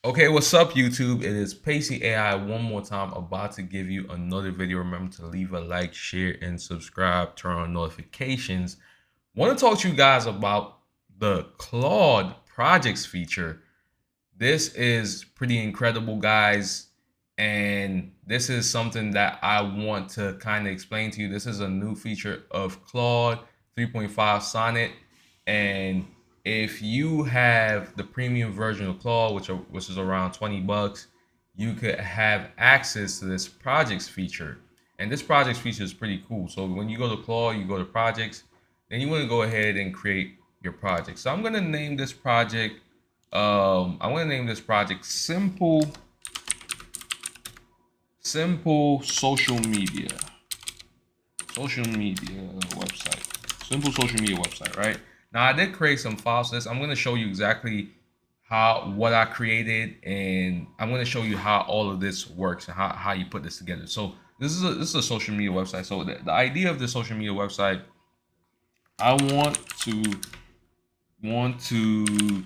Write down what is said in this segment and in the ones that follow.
Okay, what's up, YouTube? It is Pacey AI one more time, about to give you another video. Remember to leave a like, share, and subscribe. Turn on notifications. Want to talk to you guys about the Claude projects feature. This is pretty incredible, guys. And this is something that I want to kind of explain to you. This is a new feature of Claude 3.5 Sonnet. And if you have the premium version of Claude, which is around 20 bucks, you could have access to this projects feature. And this projects feature is pretty cool. So when you go to Claude, you go to projects, then you want to go ahead and create your project. So I'm going to name this project I want to name this project simple social media website. Simple social media website, right? Now I did create some files for this. I'm going to show you exactly what I created, and I'm going to show you how all of this works and how you put this together. So this is a social media website. So the idea of the social media website, I want to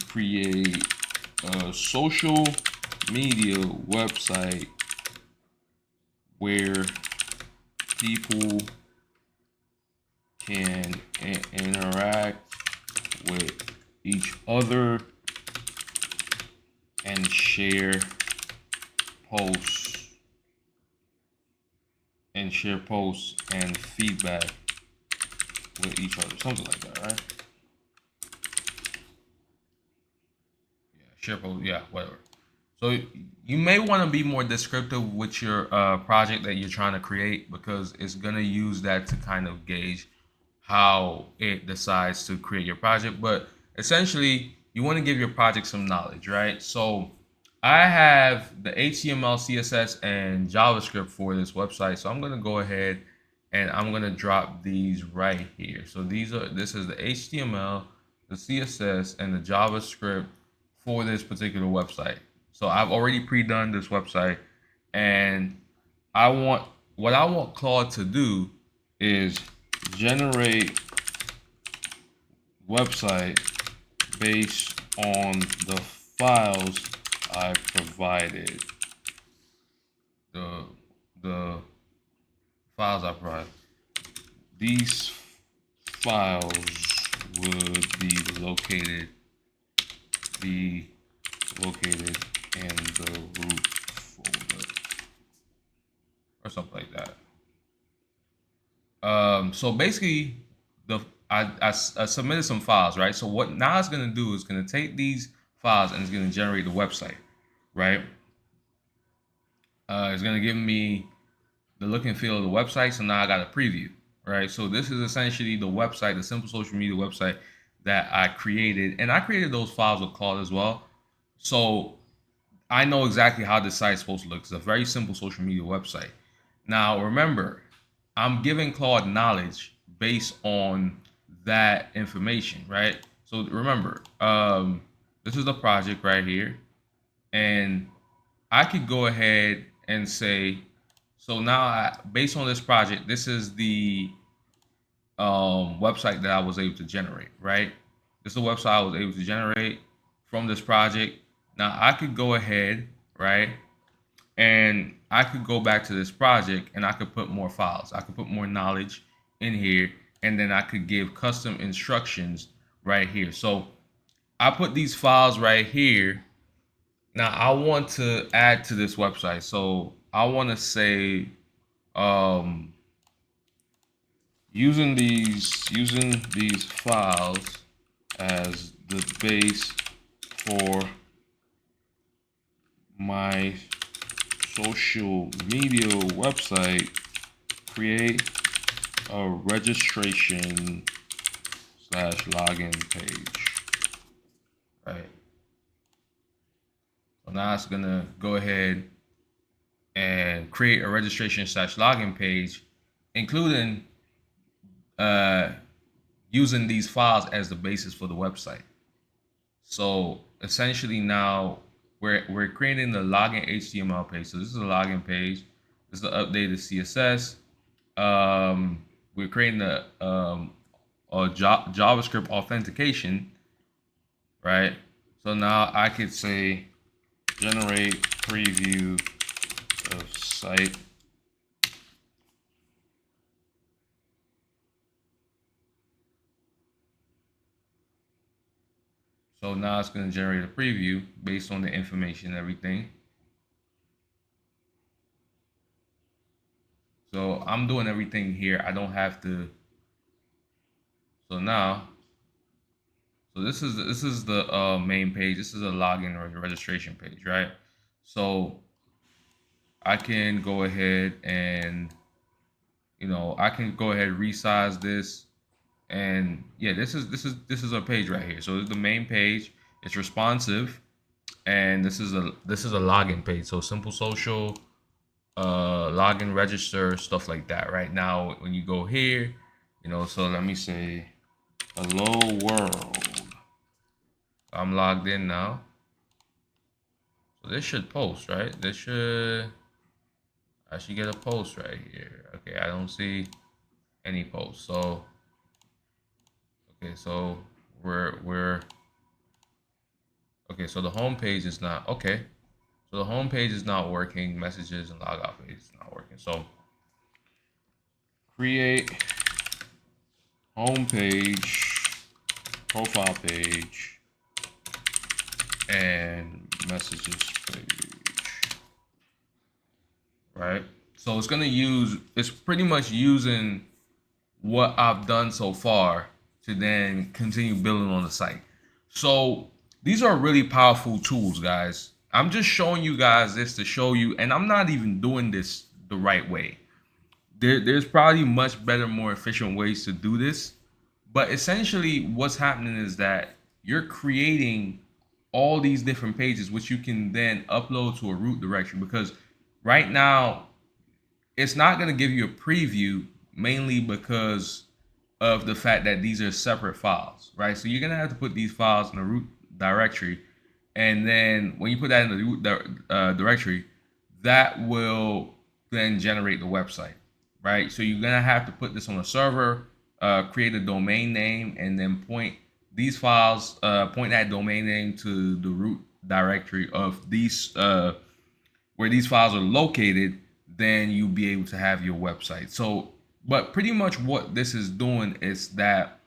create a social media website where people can interact with each other and posts posts and feedback with each other, something like that, right? Yeah, share posts, yeah, whatever. So you may want to be more descriptive with your project that you're trying to create, because it's going to use that to kind of gauge how it decides to create your project. But essentially, you want to give your project some knowledge, right? So I have the HTML, CSS, and JavaScript for this website. So I'm going to go ahead and I'm going to drop these right here. So this is the HTML, the CSS, and the JavaScript for this particular website. So I've already pre-done this website, and I want what I want Claude to do is generate website based on the files I provided. The the files I provided. These files would be located in the root folder or something like that. So basically, the I submitted some files, right? So what now it's gonna do is gonna take these files and it's gonna generate the website, right? It's gonna give me the look and feel of the website. So now I got a preview, right? So this is essentially the website, the simple social media website that I created, and I created those files with Claude as well. So I know exactly how this site is supposed to look. It's a very simple social media website. Now, remember, I'm giving Claude knowledge based on that information, right? So remember, this is the project right here, and I could go ahead and say, so now based on this project, this is the website that I was able to generate, right? This is the website I was able to generate from this project. Now I could go ahead, right, and I could go back to this project and I could put more files. I could put more knowledge in here, and then I could give custom instructions right here. So I put these files right here. Now I want to add to this website. So I want to say um, using these files as the base for my social media website, create a registration slash login page, right? So now it's gonna go ahead and create a registration slash login page, including uh, using these files as the basis for the website. So essentially now we're creating the login HTML page. So this is a login page. This is the updated CSS. We're creating a JavaScript authentication, right? So now I could say generate preview of site. So now it's going to generate a preview based on the information and everything. So I'm doing everything here. I don't have to. So now, so this is the main page. This is a login or registration page, right? So I can go ahead and, I can go ahead and resize this. And yeah, this is a page right here. So this is the main page. It's responsive, and this is a login page. So simple social, login, register, stuff like that. Right now, when you go here, so let me say, hello world. I'm logged in now. So this should post, right? I should get a post right here. Okay, I don't see any posts. So okay, so we're okay. So the home page is not okay. So the home page is not working. Messages and logout page is not working. So create home page, profile page, and messages page. Right? So it's pretty much using what I've done so far to then continue building on the site. So these are really powerful tools, guys. I'm just showing you guys this to show you, and I'm not even doing this the right way. There's probably much better, more efficient ways to do this. But essentially, what's happening is that you're creating all these different pages, which you can then upload to a root directory. Because right now, it's not going to give you a preview, mainly because of the fact that these are separate files, right? So you're going to have to put these files in the root directory. And then when you put that in the root directory, that will then generate the website, right? So you're going to have to put this on a server, create a domain name, and then point these files, point that domain name to the root directory of these, where these files are located, then you'll be able to have your website. So, but pretty much what this is doing is that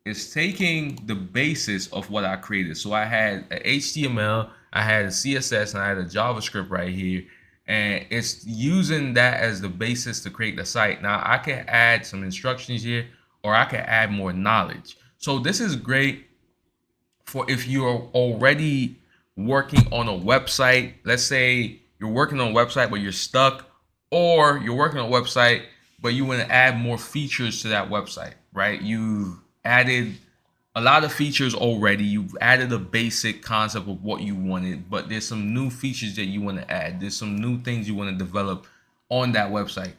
it's taking the basis of what I created. So I had a HTML, I had a CSS, and I had a JavaScript right here. And it's using that as the basis to create the site. Now I can add some instructions here, or I can add more knowledge. So this is great for if you're already working on a website. Let's say you're working on a website but you're stuck, or you're working on a website but you want to add more features to that website, right? You've added a lot of features already. You've added a basic concept of what you wanted, but there's some new features that you want to add. There's some new things you want to develop on that website.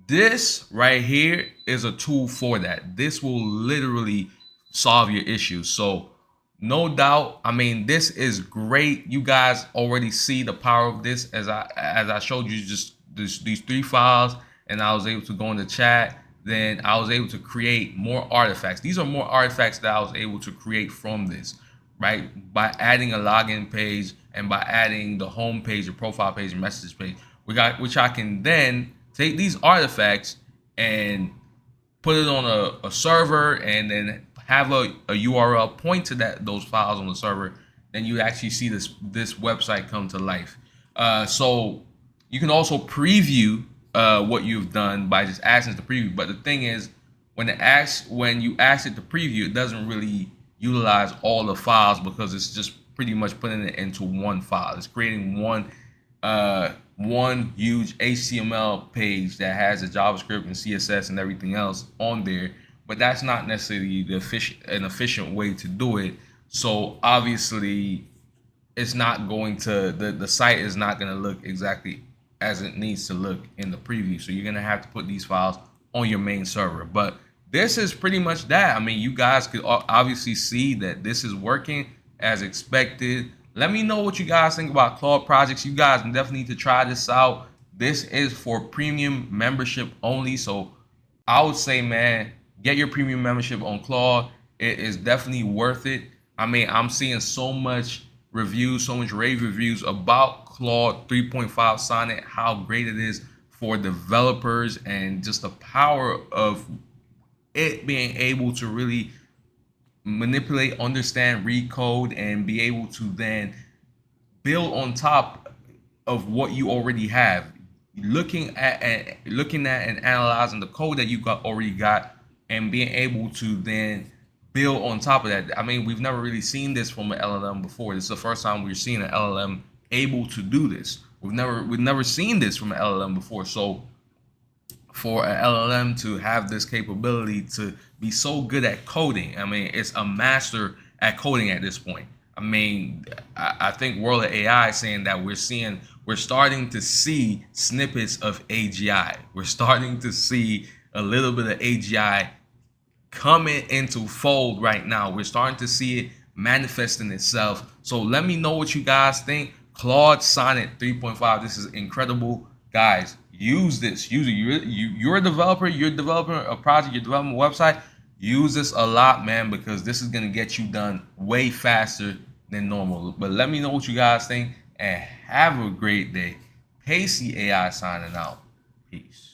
This right here is a tool for that. This will literally solve your issues. So no doubt, I mean, this is great. You guys already see the power of this as I showed you just these three files, and I was able to go in the chat. Then I was able to create more artifacts. These are more artifacts that I was able to create from this, right? By adding a login page and by adding the home page, the profile page, and message page, which I can then take these artifacts and put it on a server, and then have a URL point to those files on the server. Then you actually see this website come to life. So you can also preview what you've done by just asking it to preview. But the thing is, when you ask it to preview, it doesn't really utilize all the files, because it's just pretty much putting it into one file. It's creating one huge HTML page that has a JavaScript and CSS and everything else on there. But that's not necessarily an efficient way to do it. So obviously, it's not going to the site is not going to look exactly as it needs to look in the preview. So you're going to have to put these files on your main server. But this is pretty much that. I mean, you guys could obviously see that this is working as expected. Let me know what you guys think about Claude projects. You guys definitely need to try this out. This is for premium membership only. So I would say, man, get your premium membership on Claude. It is definitely worth it. I mean, I'm seeing so much reviews, so much rave reviews about Claude 3.5 Sonnet, how great it is for developers, and just the power of it being able to really manipulate, understand, read code, and be able to then build on top of what you already have. Looking at and analyzing the code that you already got, and being able to then build on top of that. I mean, we've never really seen this from an LLM before. This is the first time we're seeing an LLM able to do this. We've never seen this from an LLM before. So for an LLM to have this capability to be so good at coding, I mean, it's a master at coding at this point. I mean, I think World of AI is saying that we're starting to see snippets of AGI. We're starting to see a little bit of AGI coming into fold right now. We're starting to see it manifesting itself. So let me know what you guys think. Claude Sonnet 3.5. This is incredible, guys. Use this. Use it. You're a developer. You're developing a project. You're developing a website. Use this a lot, man, because this is gonna get you done way faster than normal. But let me know what you guys think, and have a great day. Pacey AI signing out. Peace.